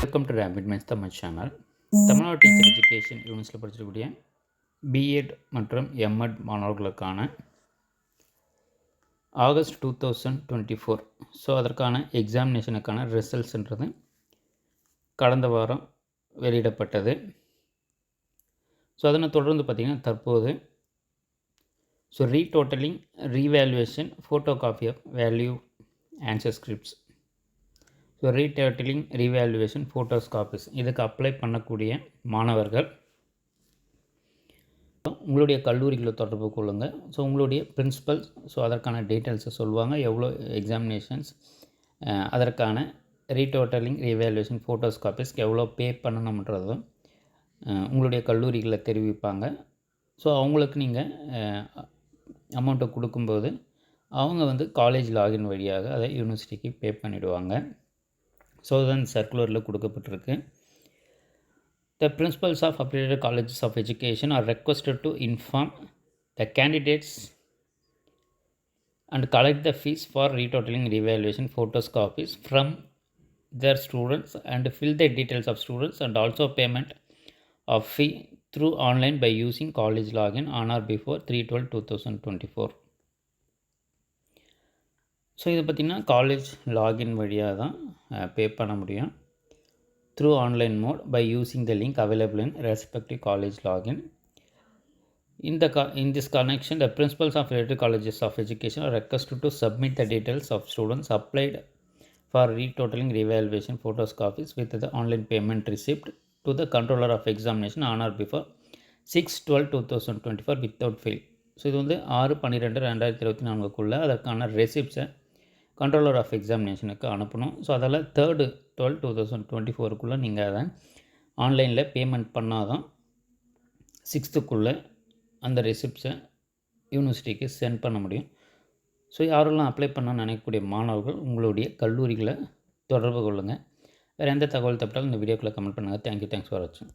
Welcome to rapid maths Tamil channel. Tamil Nadu teacher education யூனிவர்சிட்டியில் படிச்சிருக்கக்கூடிய B Ed மற்றும் எம்எட் மாணவர்களுக்கான ஆகஸ்ட் 2024 ஸோ அதற்கான எக்ஸாமினேஷனுக்கான ரிசல்ட்ஸ்ன்றது கடந்த வாரம் வெளியிடப்பட்டது. ஸோ அதனை தொடர்ந்து பார்த்திங்கன்னா தற்போது retotalling, revaluation, photo copy of value answer scripts, retotalling, revaluation, photos copies இதுக்கு அப்ளை பண்ணக்கூடிய மாணவர்கள் உங்களுடைய கல்லூரிகளை தொடர்பு கொள்ளுங்கள். ஸோ உங்களுடைய பிரின்சிபல்ஸ் அதற்கான டீட்டெயில்ஸை சொல்லுவாங்க, எவ்வளோ எக்ஸாமினேஷன்ஸ், அதற்கான ரீடோட்டலிங், ரீவேல்யூவேஷன், ஃபோட்டோஸ் காப்பீஸ்க்கு எவ்வளோ பே பண்ணணுன்றதும் உங்களுடைய கல்லூரிகளை தெரிவிப்பாங்க. ஸோ அவங்களுக்கு நீங்கள் அமௌண்ட்டை கொடுக்கும்போது அவங்க காலேஜ் லாகின் வழியாக அதை யூனிவர்சிட்டிக்கு பே பண்ணிவிடுவாங்க. ஸோ தான் சர்க்குலரில் கொடுக்கப்பட்டிருக்கு. The principals of affiliated colleges of education are requested to inform the candidates and collect the fees for retotaling, revaluation, photos copies from their students and fill the details of students and also payment of fee through online by using college login on or before 3/12/2024. So இது பார்த்திங்கன்னா college login வழியாக தான் pay பண்ண முடியும். Through online mode by using the link available in respective college login. In this connection, the principals of related colleges of education are requested to submit the details of students applied for retotaling, revaluation, photos copies with the online payment receipt to the controller of examination on or before 6/12/2024 without fail. So இது 6/12/2024 அதற்கான ரெசிப்ட்ஸை controller of எக்ஸாமினேஷனுக்கு அனுப்பணும். So அதில் 3/12/2024 நீங்கள் அதை ஆன்லைனில் payment பண்ணால் தான் 6th அந்த ரெசிப்ட்ஸை யூனிவர்சிட்டிக்கு சென்ட் பண்ண முடியும். ஸோ யாரெல்லாம் அப்ளை பண்ண நினைக்கக்கூடிய மாணவர்கள் உங்களுடைய கல்லூரிகளை தொடர்பு கொள்ளுங்கள். வேறு எந்த தகவல் தப்பிட்டாலும் இந்த வீடியோக்குள்ளே கமெண்ட் பண்ணுங்கள். தேங்க்ஸ் ஃபார் வாட்சிங்.